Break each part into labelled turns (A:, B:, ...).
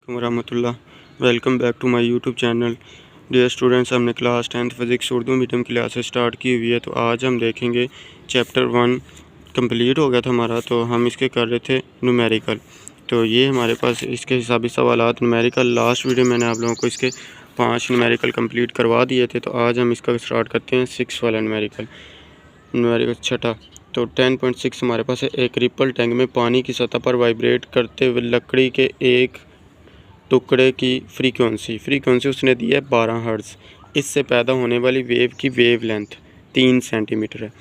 A: वरहमतुल्लाह। Welcome back to my YouTube channel. Dear students, हमने class 10th physics Urdu medium classes start की हुई है। तो आज हम देखेंगे चैप्टर 1 कंप्लीट हो गया था हमारा, तो हम इसके कर रहे थे न्यूमेरिकल। तो ये हमारे पास इसके हिसाबी सवालात न्यूमेरिकल। लास्ट वीडियो मैंने आप लोगों को इसके 5 न्यूमेरिकल कंप्लीट करवा दिए थे। तो आज हम इसका स्टार्ट करते हैं 6 वाला न्यूमेरिकल छठा। तो 10.6 हमारे पास है। एक रिपल टैंक में पानी की सतह पर वाइब्रेट करते हुए लकड़ी के एक टुकड़े की फ्रीक्वेंसी उसने दी है 12 हर्ट्ज़। इससे पैदा होने वाली वेव की वेव लेंथ 3 सेंटीमीटर है।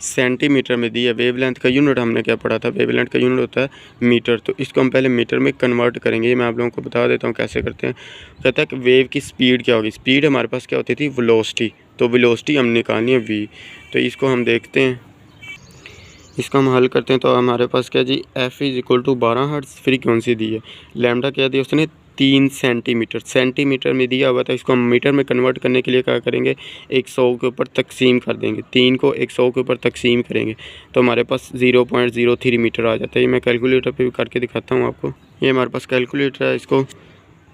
A: सेंटीमीटर में दी है। वेव लेंथ का यूनिट हमने क्या पढ़ा था? वेव लेंथ का यूनिट होता है मीटर। तो इसको हम पहले मीटर में कन्वर्ट करेंगे। ये मैं आप लोगों को बता देता हूँ कैसे करते हैं। कहता है कि वेव की स्पीड क्या होगी। स्पीड हमारे पास क्या होती थी? वेलोसिटी। तो वेलोसिटी हम निकालनी है v। तो इसको हम देखते हैं, इसका हम हल करते हैं। तो हमारे पास क्या जी, f = 12 हर्ट्ज़ फ्रीक्वेंसी दी है। लैम्डा क्या दिया उसने? 3 सेंटीमीटर। सेंटीमीटर में दिया हुआ था। इसको हम मीटर में कन्वर्ट करने के लिए क्या करेंगे? 100 के ऊपर तकसीम कर देंगे। 3 को 100 के ऊपर तकसीम करेंगे तो हमारे पास 0.03 मीटर आ जाता है। ये मैं कैलकुलेटर पे भी करके दिखाता हूँ आपको। ये हमारे पास कैलकुलेटर है। इसको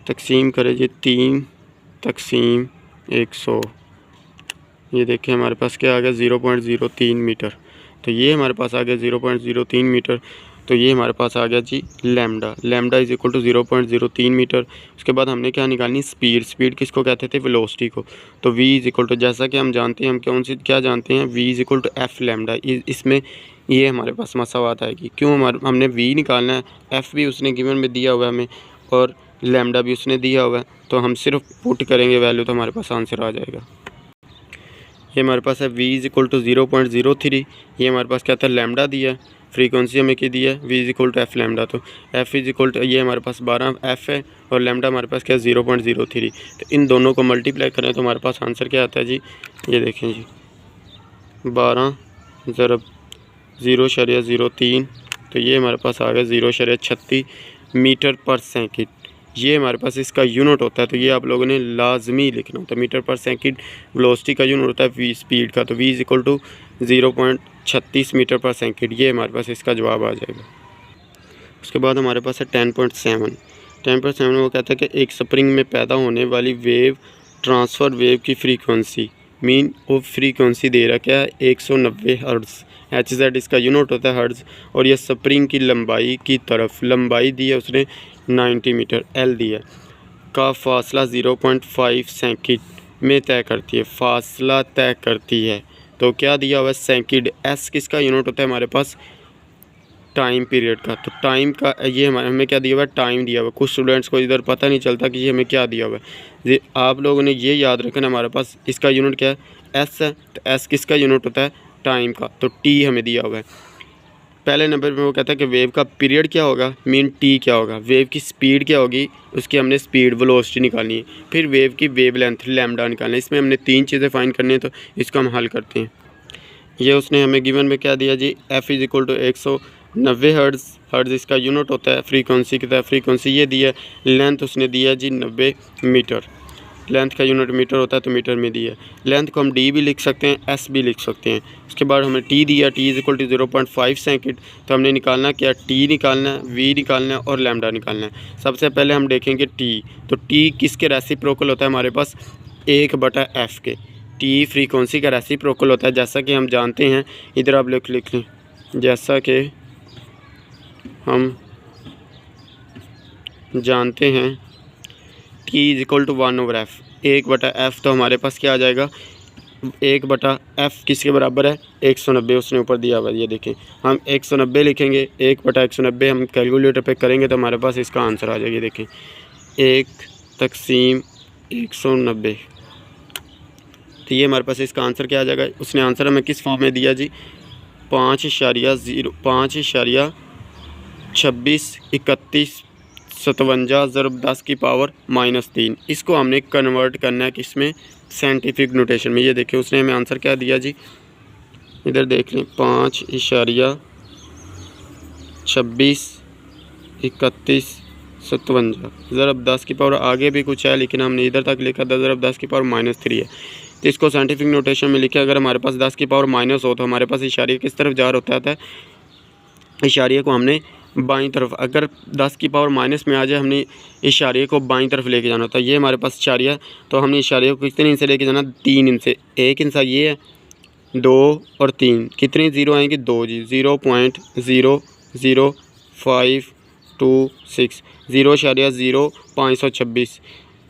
A: तकसीम करें जी 3 तकसीम 100। ये देखिए हमारे पास क्या आ गया? 0.03 मीटर। तो ये हमारे पास आ गया 0.03 मीटर। तो ये हमारे पास आ गया जी लैम्डा। Lambda = 0.03 metre. उसके बाद हमने क्या निकालनी? स्पीड किसको कहते थे? वेलोसिटी को। तो v जैसा कि हम जानते हैं, हम क्या जानते हैं? v = f lambda. इसमें ये हमारे पास मसावात आएगी। क्यों हमने v निकालना है? f भी उसने गिवन में दिया हुआ है हमें, और लैम्डा भी उसने दिया हुआ है। तो हम सिर्फ पुट करेंगे वैल्यू तो हमारे पास आंसर आ जाएगा। ये हमारे पास है v = 0.03। ये हमारे पास क्या था? लैम्डा दिया है। फ्रीक्वेंसी हमें क्या दी है? v = f lambda. तो f ये हमारे पास 12 f है, और लैम्डा हमारे पास क्या है? 0.03। तो इन दोनों को मल्टीप्लाई करें तो हमारे पास आंसर क्या आता है जी? ये देखें जी, 12 ज़रब 0.03। तो ये हमारे पास आ गया 0.36 मीटर पर सेकंड। ये हमारे पास इसका यूनिट होता है। तो ये आप लोगों ने लाजमी लिखना होता है। मीटर पर सेकंड वेलोसिटी का यूनिट होता है v स्पीड का। तो v = 0.36 मीटर पर सेकंड। ये हमारे पास इसका जवाब आ जाएगा। उसके बाद हमारे पास है 10.7। 10.7 में वो कहता है कि एक स्प्रिंग में पैदा होने वाली वेव ट्रांसफ़र वेव की फ्रीक्वेंसी वो फ्रीक्वेंसी दे रहा क्या है? 190 हर्ट्ज़। HZ इसका यूनिट होता है हर्ट्ज़। और ये स्प्रिंग की लंबाई की तरफ लंबाई दी है उसने 90 मीटर L दिया का फासला 0.5 सेकंड में तय करती है। फासला तय करती है। तो क्या दिया हुआ है? सेकंड। S किसका यूनिट होता है हमारे पास? टाइम पीरियड का। तो टाइम का ये हमें क्या दिया हुआ है? टाइम दिया हुआ है। कुछ स्टूडेंट्स को इधर पता नहीं चलता कि ये हमें क्या दिया हुआ है। ये आप लोगों ने ये याद रखना, हमारे पास इसका यूनिट क्या है? S है। तो S किसका यूनिट होता है? टाइम का। तो T हमें दिया हुआ है। पहले नंबर पे वो कहता है कि वेव का पीरियड क्या होगा, मीन T क्या होगा। वेव की स्पीड क्या होगी, उसकी हमने स्पीड वेलोसिटी निकालनी है। फिर वेव की वेव लेंथ लैम्डा निकालना है। इसमें हमने 3 चीज़ें फाइंड करनी है। तो इसको हम हल करते हैं। ये उसने हमें गिवन में क्या दिया जी? f = 190 हर्ट्ज़ इसका यूनिट होता है। फ्रीक्वेंसी की तरह फ्रीक्वेंसी ये दी है। लेंथ उसने दिया जी 90 मीटर। लेंथ का यूनिट मीटर होता है, तो मीटर में दी है। लेंथ को हम d भी लिख सकते हैं, s भी लिख सकते हैं। उसके बाद हमें t दिया, t = 0.5 सेकंड। तो हमने निकालना क्या? t निकालना है, v निकालना है, और लैम्डा निकालना है। सबसे पहले हम देखेंगे t। तो t किसके रेसिप्रोकल होता है हमारे पास? 1/f के। t फ्रीक्वेंसी का रेसिप्रोकल होता है, जैसा कि हम जानते हैं। इधर आप लिख लें, जैसा कि हम जानते हैं t = 1/f। 1/f। तो हमारे पास क्या आ जाएगा? 1/f किसके बराबर है? 190 उसने ऊपर दिया हुआ है। ये देखें, हम 190 लिखेंगे। 1/190 हम कैलकुलेटर पे करेंगे तो हमारे पास इसका आंसर आ जाएगा। ये देखें, 1 तकसीम 190। तो ये हमारे पास इसका आंसर क्या आ जाएगा? उसने आंसर हमें किस फॉर्म में दिया जी? 5.2631 ज़रब 10⁻³ इसको हमने कन्वर्ट करना है किसमें? साइंटिफिक नोटेशन में। ये देखें उसने हमें आंसर क्या दिया जी? इधर देख लें, 5.2631 ज़रब 10⁻। आगे भी कुछ है लेकिन हमने इधर तक लिखा था ज़रब 10⁻³ है। तो इसको साइंटिफिक नोटेशन में लिखे। अगर हमारे पास 10⁻- हो तो हमारे पास इशारिया किस तरफ जा रहा होता है? इशारिया को हमने बाईं तरफ, अगर 10 की पावर माइनस में आ जाए हमने इशारे को बाईं तरफ लेके जाना होता है। ये हमारे पास इशारिया, तो हमने इशारे को कितने इंच से लेके जाना, 3 इंच से। एक इंच ये है, 2 और 3, कितने ज़ीरो आएंगे, 2 जी, 0.00526, 0.0526,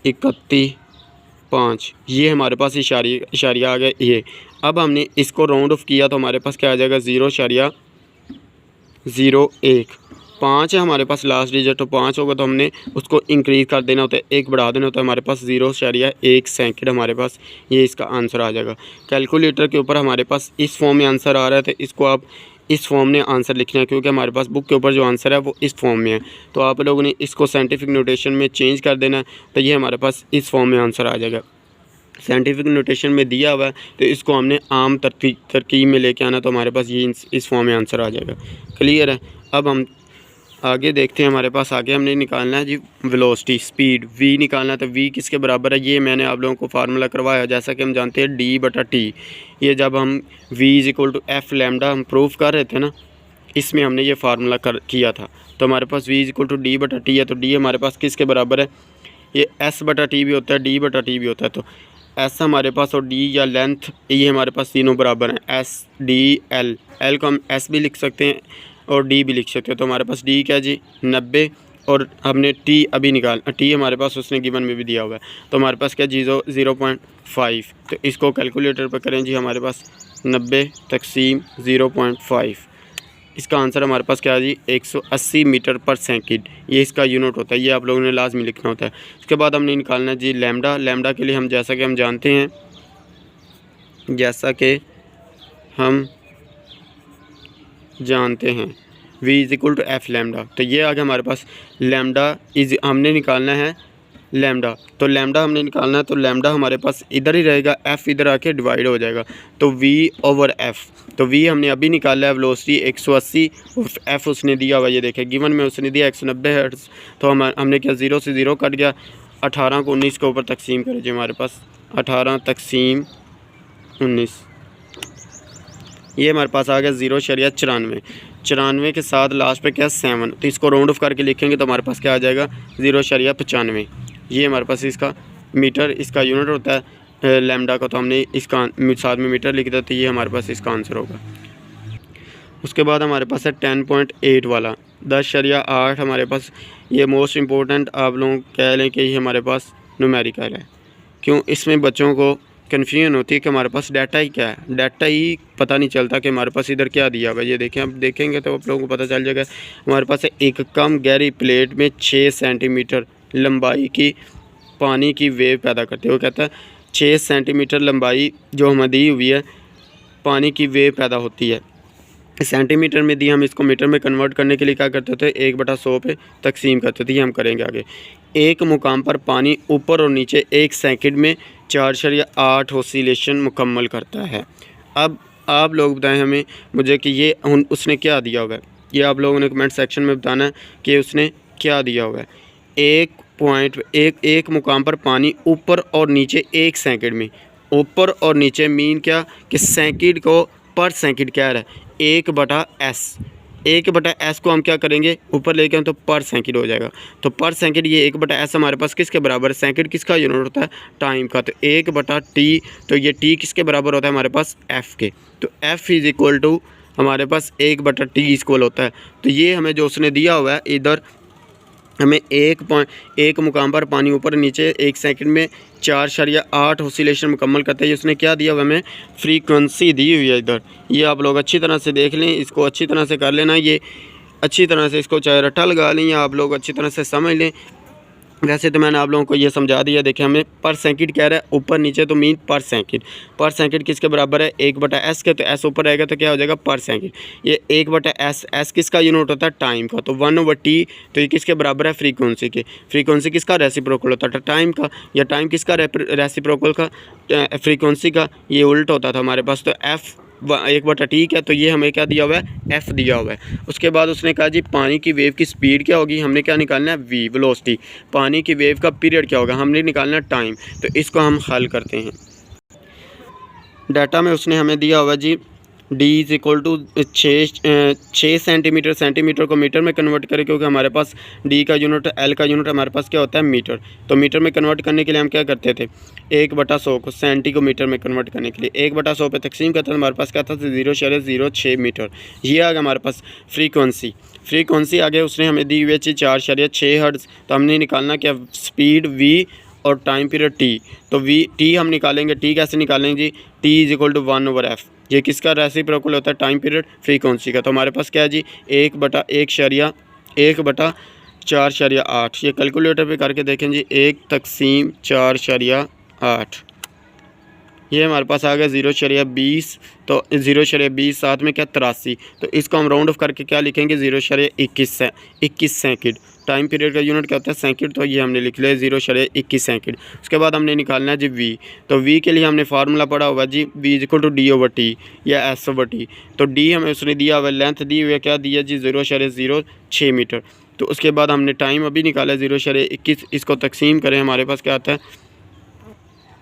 A: 31.5, ये हमारे पास इशारिया आ गया ये। अब हमने इसको राउंड ऑफ किया तो हमारे पास क्या आ जाएगा, 0.01। 5 है हमारे पास लास्ट डिजिट, तो 5 होगा तो हमने उसको इंक्रीज़ कर देना होता है, 1 बढ़ा देना होता है। हमारे पास 0.1 सेकंड हमारे पास ये इसका आंसर आ जाएगा। कैलकुलेटर के ऊपर हमारे पास इस फॉर्म में आंसर आ रहा है, तो इसको आप इस फॉर्म में आंसर लिखना है, क्योंकि हमारे पास बुक के ऊपर जो आंसर है वो इस फॉर्म में है। तो आप लोगों ने इसको साइंटिफिक नोटेशन में चेंज कर देना है, तो ये हमारे पास इस फॉर्म में आंसर आ जाएगा। साइंटिफिक नोटेशन में दिया हुआ है तो इसको हमने आम तरकीब में लेके आना, तो हमारे पास ये इस फॉर्म में आंसर आ जाएगा। क्लियर है। अब हम आगे देखते हैं। हमारे पास आगे हमने निकालना है जी वेलोसिटी, स्पीड, v निकालना है। तो v किसके बराबर है, ये मैंने आप लोगों को फार्मूला करवाया। जैसा कि हम जानते हैं d/t, ये जब हम v = f लैम्डा हम प्रूफ कर रहे थे ना, इसमें हमने ये फार्मूला किया था। तो हमारे पास v = d/t है, तो d हमारे पास किसके बराबर है, ये s/t भी होता है, d/t भी होता है। तो s हमारे पास और d या लेंथ, ये हमारे पास तीनों बराबर हैं, s d l। l को हम s भी लिख सकते हैं और d भी लिख सकते हैं। तो हमारे पास d क्या जी, 90, और हमने t अभी t हमारे पास उसने गिवन में भी दिया हुआ है। तो हमारे पास क्या जी, 0.5। तो इसको कैलकुलेटर पर करें जी, हमारे पास 90 तक़सीम 0.5, इसका आंसर हमारे पास क्या है जी, 180 मीटर पर सेकंड, ये इसका यूनिट होता है। ये आप लोगों ने लाजमी लिखना होता है। उसके बाद हमने निकालना है जी लैम्डा। लैम्डा के लिए हम जैसा कि हम जानते हैं v = f लैम्डा। तो ये आ गया हमारे पास लैम्डा हमने निकालना है लैम्डा। तो लैम्डा हमने निकालना है, तो लैम्डा हमारे पास इधर ही रहेगा, f इधर आके डिवाइड हो जाएगा, तो v/f। तो v हमने अभी निकाला है वेलोसिटी 180, और f उसने दिया हुआ, ये देखें गिवन में उसने दिया 190 हर्ट्ज़। तो हमने क्या 0 से 0 कट गया, 18 को 19 के ऊपर तकसीम करें जी, हमारे पास 18 तक़सीम 19, ये हमारे पास आ गया 0.94। 94 के साथ लास्ट पे क्या 7, तो इसको राउंड ऑफ करके लिखेंगे तो हमारे पास क्या आ जाएगा 0.95। ये हमारे पास इसका मीटर, इसका यूनिट होता है लैम्डा का, तो हमने इसका साथ में मीटर लिख दिया, तो ये हमारे पास इसका आंसर होगा। उसके बाद हमारे पास है 10.8 वाला, 10.8 हमारे पास, ये मोस्ट इम्पोर्टेंट आप लोग कह लें कि ये हमारे पास न्यूमेरिकल है। क्यों, इसमें बच्चों को कन्फ्यूजन होती है कि हमारे पास डाटा ही क्या है, डाटा ही पता नहीं चलता कि हमारे पास इधर क्या दिया हुआ है। ये देखें, अब देखेंगे तो आप लोगों को पता चल जाएगा। हमारे पास एक कम गहरी प्लेट में 6 सेंटीमीटर लंबाई की पानी की वेव पैदा करते हैं। वो कहता है 6 सेंटीमीटर लंबाई जो हमें दी हुई है पानी की वेव पैदा होती है, सेंटीमीटर में दी, हम इसको मीटर में कन्वर्ट करने के लिए क्या करते थे, 1/100 पे तकसीम करते थे। ये हम करेंगे आगे। एक मुकाम पर पानी ऊपर और नीचे 1 सेकंड में 4.8 ऑसिलेशन मुकम्मल करता है। अब आप लोग बताएं हमें मुझे कि ये उसने क्या दिया हुआ है, ये आप लोगों ने कमेंट सेक्शन में बताना है कि उसने क्या दिया हुआ है। एक मुकाम पर पानी ऊपर और नीचे 1 सेकंड में, ऊपर और नीचे मीन क्या कि सेकंड को पर सेकंड कह रहा है, 1/s। 1/s को हम क्या करेंगे, ऊपर लेके हम तो पर सेकंड हो जाएगा। तो पर सेकंड ये 1/s हमारे पास किसके बराबर है, सेकंड किसका यूनिट होता है, टाइम का। तो 1/t, तो ये t किसके बराबर होता है हमारे पास, f के। तो f = हमारे पास 1/t इक्वल होता है। तो ये हमें जो उसने दिया हुआ है इधर, हमें 1 मुकाम पर पानी ऊपर नीचे 1 सेकंड में 4.8 ऑसिलेशन मुकम्मल करता है। ये उसने क्या दिया हुआ, हमें फ्रीक्वेंसी दी हुई है इधर। ये आप लोग अच्छी तरह से देख लें, इसको अच्छी तरह से कर लेना, ये अच्छी तरह से इसको चाहे रट्टा लगा लें या आप लोग अच्छी तरह से समझ लें। वैसे तो मैंने आप लोगों को ये समझा दिया। देखिए हमें पर सेकंड कह रहा है, ऊपर नीचे तो मीन पर सेकंड। पर सेकंड किसके बराबर है, 1/s के, तो s ऊपर रहेगा तो क्या हो जाएगा पर सेकंड। ये 1/s, s किसका यूनिट होता है, टाइम का। तो 1/t, तो ये किसके बराबर है, फ्रीक्वेंसी के। फ्रीक्वेंसी किसका रेसिप्रोकल होता था, टाइम का। या टाइम किसका रेसिप्रोकल का, फ्रीक्वेंसी का। ये उल्ट होता था हमारे पास। तो f 1/t है, तो ये हमें क्या दिया हुआ है, f दिया हुआ है। उसके बाद उसने कहा जी पानी की वेव की स्पीड क्या होगी, हमने क्या निकालना है, v वेलोसिटी। पानी की वेव का पीरियड क्या होगा, हमने निकालना है टाइम। तो इसको हम हल करते हैं। डाटा में उसने हमें दिया हुआ जी D is equal to 6 centimetre, centimetre को मीटर में कन्वर्ट करें क्योंकि हमारे पास डी का यूनिट, एल का यूनिट हमारे पास क्या होता है मीटर। तो मीटर में कन्वर्ट करने के लिए हम क्या करते थे 1/100 को सेंटी को मीटर में कन्वर्ट करने के लिए 1/100 पे तकसीम करते थे, हमारे पास क्या था 0.06 मीटर। ये आ गया हमारे पास फ्रीक्वेंसी आगे उसने हमें दी हुई है 4.6 हर्ट्ज़। तो हमने निकालना क्या स्पीड v और टाइम पीरियड t। तो t हम निकालेंगे, t कैसे निकालेंगे जी, t is equal to 1/f। ये किसका रेसिप्रोकल होता है, टाइम पीरियड फ्रीक्वेंसी का। तो हमारे पास क्या है जी 1/4.8। ये कैलकुलेटर पे करके देखें जी 1/4.8, ये हमारे पास आ गया 0.20। तो 0.20 साथ में क्या 83। तो इसको हम राउंड ऑफ करके क्या लिखेंगे 0.21 सेकंड। टाइम पीरियड का यूनिट क्या होता है सेकंड, तो ये हमने लिख लिया 0.21 सेकंड। उसके बाद हमने निकालना है जी v। तो v के लिए हमने फार्मूला पढ़ा हुआ जी v is equal to d/t या s/t। तो d हमें उसने दिया हुआ, लेंथ दी हुई है, क्या दिया जी 0.06 मीटर। तो उसके बाद हमने टाइम अभी निकाला 0.21, इसको तकसीम करें हमारे पास क्या आता है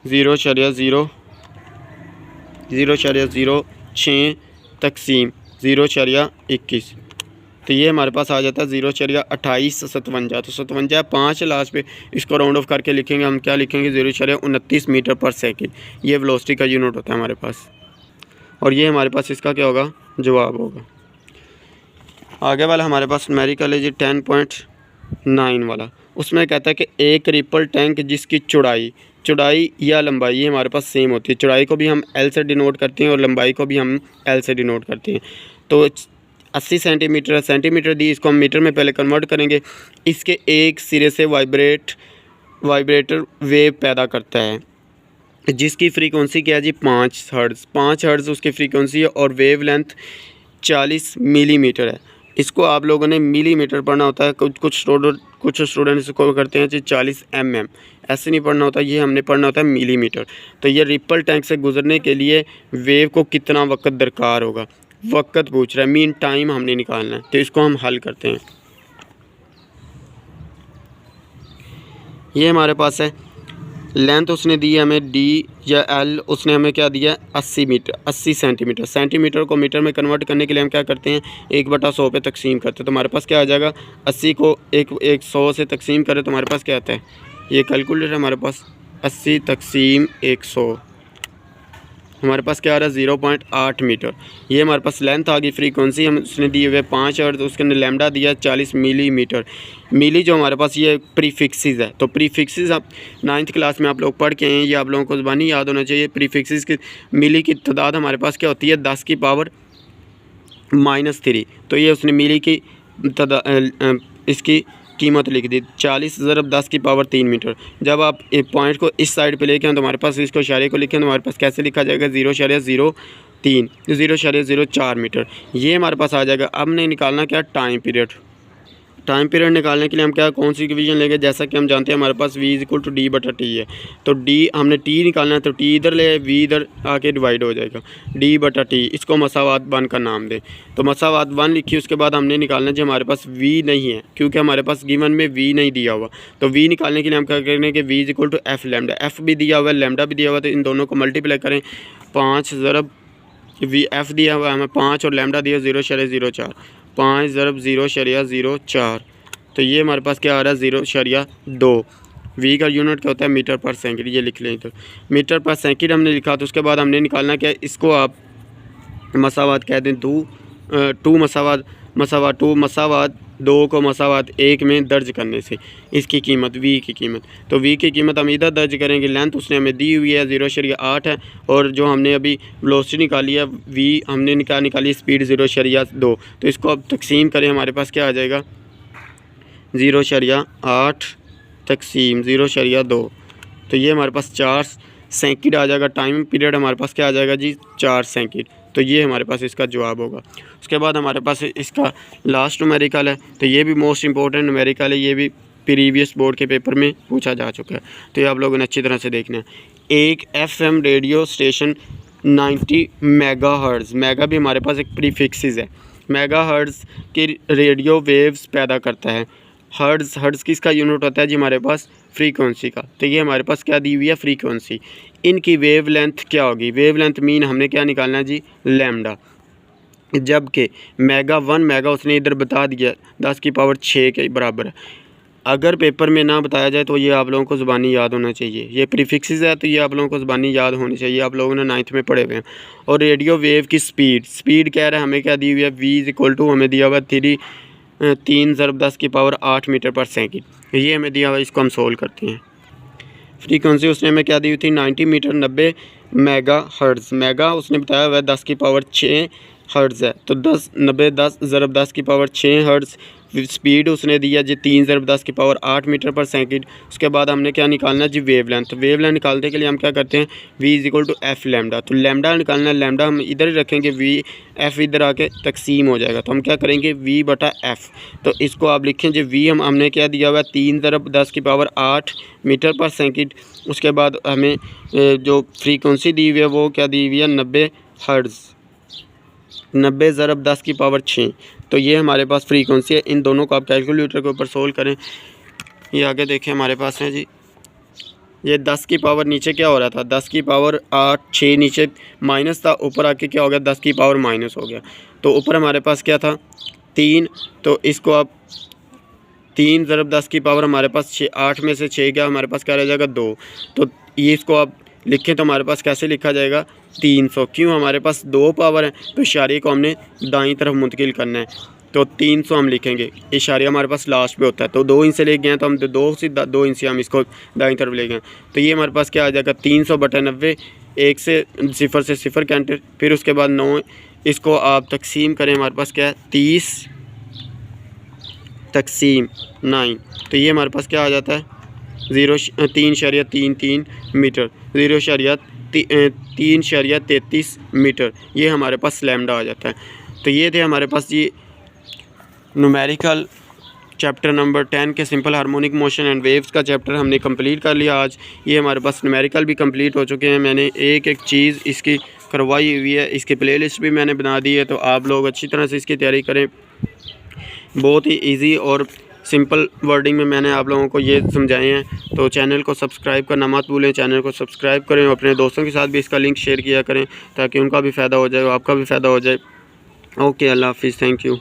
A: 0.06 तकसीम 0.21। तो ये हमारे पास आ जाता है 0.2857। तो 57 5 लास्ट पे, इसको राउंड ऑफ करके लिखेंगे हम, क्या लिखेंगे 0.29 मीटर पर सेकंड। ये वेलोसिटी का यूनिट होता है हमारे पास, और ये हमारे पास इसका क्या होगा जवाब होगा। आगे वाला हमारे पास न्यूमेरिकल है जी 10.9 वाला। उसमें कहता है कि एक रिपल टैंक जिसकी चौड़ाई या लंबाई ये हमारे पास सेम होती है। चौड़ाई को भी हम एल से डिनोट करते हैं और लंबाई को भी हम एल से डिनोट करते हैं। तो 80 सेंटीमीटर दी, इसको हम मीटर में पहले कन्वर्ट करेंगे। इसके एक सिरे से वाइब्रेटर वेव पैदा करता है जिसकी फ्रीक्वेंसी क्या है जी 5 हर्ट्ज़ उसकी फ्रीक्वेंसी है, और वेव लेंथ 40 मिलीमीटर है। इसको आप लोगों ने मिलीमीटर पढ़ना होता है, कुछ स्टूडेंट इसको करते हैं जी 40 mm, ऐसे नहीं पढ़ना होता, ये हमने पढ़ना होता है मिलीमीटर। तो ये रिपल टैंक से गुजरने के लिए वेव को कितना वक्त दरकार होगा, वक्त पूछ रहा है, मीन टाइम हमने निकालना है। तो इसको हम हल करते हैं। ये हमारे पास है लेंथ उसने दी है हमें d या l, उसने हमें क्या दिया 80 सेंटीमीटर। सेंटीमीटर को मीटर में कन्वर्ट करने के लिए हम क्या करते हैं 1/100 पे तकसीम करते हैं। तो हमारे पास क्या आ जाएगा 80 को 100 से तकसीम करें तो हमारे पास क्या आता है, ये कैलकुलेटर हमारे पास 80 तकसीम 100, हमारे पास क्या आ रहा है 0.8 मीटर। ये हमारे पास लेंथ आ गई। फ्रीक्वेंसी हम उसने दी हुए 5 हर्ट्ज़, उसके अंदर लैम्डा दिया 40 मिलीमीटर। मिली जो हमारे पास ये प्रीफिक्सेस है। तो प्रीफिक्सेस आप 9th क्लास में आप लोग पढ़ के आए हैं, ये आप लोगों को ज़बानी याद होना चाहिए। प्रीफिक्सेस की मिली की तादाद हमारे पास क्या होती है 10 की पावर -3। तो ये उसने मिली की इसकी कीमत लिख दी 40 ज़रब 10 की पावर 3 मीटर। जब आप एक पॉइंट को इस साइड पे लेके आए तो हमारे पास इसको इशारे को लिखें तो हमारे पास कैसे लिखा जाएगा 0.04 मीटर। ये हमारे पास आ जाएगा। अब नहीं निकालना क्या टाइम पीरियड निकालने के लिए हम क्या कौन सी इक्वेशन लेंगे, जैसा कि हम जानते हैं हमारे पास v is equal to d/t है। तो d हमने t निकालना है, तो t इधर ले, v इधर आके डिवाइड हो जाएगा d/t। इसको मसावात 1 का नाम दें। तो मसावात 1 लिखी, उसके बाद हमने निकालना है हमारे पास v नहीं है क्योंकि हमारे पास गिवन में v नहीं दिया हुआ। तो v निकालने के लिए हम क्या करेंगे कि v is equal to f lambda, f भी दिया हुआ है लैम्डा भी दिया हुआ है, तो इन दोनों को मल्टीप्लाई करें 5 ज़रब f दिया हुआ है हमें 5 और लैम्डा दिया 0.04, 5 ज़रब 0.04। तो ये हमारे पास क्या आ रहा है 0.2। v का यूनिट क्या होता है मीटर पर सेकंड, ये लिख लें। तो मीटर पर सेकंड हमने लिखा। तो उसके बाद हमने निकालना क्या, इसको आप मसावात कह दें 2 मसावात 2 को मसावात 1 में दर्ज करने से इसकी कीमत v की कीमत। तो v की कीमत हम इधर दर्ज करेंगे। लेंथ उसने हमें दी हुई है 0.8 है, और जो हमने अभी वेलोसिटी निकाली है v हमने निकाली स्पीड 0.2। तो इसको अब तकसीम करें, हमारे पास क्या आ जाएगा 0.8 तकसीम 0.2। तो ये हमारे पास 4 सेकंड आ जाएगा। टाइम पीरियड हमारे पास क्या आ जाएगा जी 4 सेकंड। तो ये हमारे पास इसका जवाब होगा। उसके बाद हमारे पास इसका लास्ट न्यूमेरिकल है। तो ये भी मोस्ट इंपॉर्टेंट न्यूमेरिकल है, ये भी प्रीवियस बोर्ड के पेपर में पूछा जा चुका है। तो ये आप लोगों ने अच्छी तरह से देखना है। एक FM radio station 90 megahertz, mega भी हमारे पास एक प्रीफिक्सेस है, मेगाहर्ट्ज़ की रेडियो वेव्स पैदा करता है। हर्ट्ज़ किसका यूनिट होता है जी हमारे पास फ्रीक्वेंसी का। तो ये हमारे पास क्या दी हुई है फ्रीक्वेंसी। इनकी वेव लेंथ क्या होगी, वेव लेंथ मीन हमने क्या निकालना है जी लैम्डा। जबकि मेगा 1 मेगा उसने इधर बता दिया 10 की पावर 6 के बराबर है। अगर पेपर में ना बताया जाए तो ये आप लोगों को ज़ुबानी याद होना चाहिए। ये प्रीफिक्सेस है तो ये आप लोगों को ज़ुबानी याद होनी चाहिए, आप लोगों ने 9th में पढ़े हुए हैं। और रेडियो वेव की स्पीड कह रहा है हमें क्या दी हुई है, v हमें दिया हुआ है 3 ज़रब 10 की पावर 8 मीटर पर सेकंड। ये हमें दिया हुआ है, इसको हम सोल्व करते हैं। फ्रीक्वेंसी उसने हमें क्या दी हुई थी 90 मीटर 90 मेगा हर्ट्ज़। मेगा उसने बताया हुआ है 10 की पावर 6 हर्ट्ज़ है, तो 10 ज़रब 10 की पावर 6 हर्ट्ज़। स्पीड उसने दिया जी 3 ज़रब 10 की पावर 8 मीटर पर सेकंड। उसके बाद हमने क्या निकालना है जी वेव लेंथ। वेव लेंथ निकालने के लिए हम क्या करते हैं, v = f लैम्डा। तो लैम्डा निकालना है, लैम्डा हम इधर ही रखेंगे, f इधर आके तकसीम हो जाएगा, तो हम क्या करेंगे v/f। तो इसको आप लिखें जी हमने क्या दिया हुआ है 3 ज़रब 10 की पावर 8 मीटर पर सेकंड। उसके बाद हमें जो फ्रीक्वेंसी दी हुई है वो क्या दी हुई है 90 हर्ट्ज़, 90 ज़रब 10 की पावर 6। तो ये हमारे पास फ्रीक्वेंसी है। इन दोनों को आप कैलकुलेटर के ऊपर सोल्व करें। ये आगे देखें हमारे पास है जी, ये 10 की पावर नीचे क्या हो रहा था 10 की पावर 8 6 नीचे माइनस था, ऊपर आके क्या हो गया 10 की पावर माइनस हो गया। तो ऊपर हमारे पास क्या था 3, तो इसको आप 3 ज़रब 10 की पावर हमारे पास 6, 8 में से 6 क्या हमारे पास क्या रह जाएगा 2। तो ये इसको आप लिखें तो हमारे पास कैसे लिखा जाएगा 300। क्यों, हमारे पास 2 पावर है तो इशारे को हमने दाईं तरफ मुंतकिल करना है, तो 300 हम लिखेंगे। इशारा हमारे पास लास्ट पे होता है, तो 2 इंच से ले गए तो हम 2 इंच से हम इसको दाईं तरफ ले गए। तो ये हमारे पास क्या आ जाएगा 300/90, 1 से 0 कैंटर, फिर उसके बाद 9, इसको आप तकसीम करें, हमारे पास क्या है 30 तकसीम 9। तो ये हमारे पास क्या आ जाता है 3.33 मीटर, 3.33 मीटर। ये हमारे पास लैम्डा आ जाता है। तो ये थे हमारे पास ये न्यूमेरिकल चैप्टर नंबर 10 के simple harmonic motion and waves का चैप्टर हमने कंप्लीट कर लिया आज। ये हमारे पास न्यूमेरिकल भी कंप्लीट हो चुके हैं। मैंने एक एक चीज़ इसकी करवाई हुई है, इसकी प्लेलिस्ट भी मैंने बना दी है, तो आप लोग अच्छी तरह से इसकी तैयारी करें। बहुत ही इजी और सिंपल वर्डिंग में मैंने आप लोगों को ये समझाए हैं। तो चैनल को सब्सक्राइब करना मत भूलें, चैनल को सब्सक्राइब करें और अपने दोस्तों के साथ भी इसका लिंक शेयर किया करें ताकि उनका भी फ़ायदा हो जाए और आपका भी फ़ायदा हो जाए। ओके, अल्लाह हाफिज़, थैंक यू।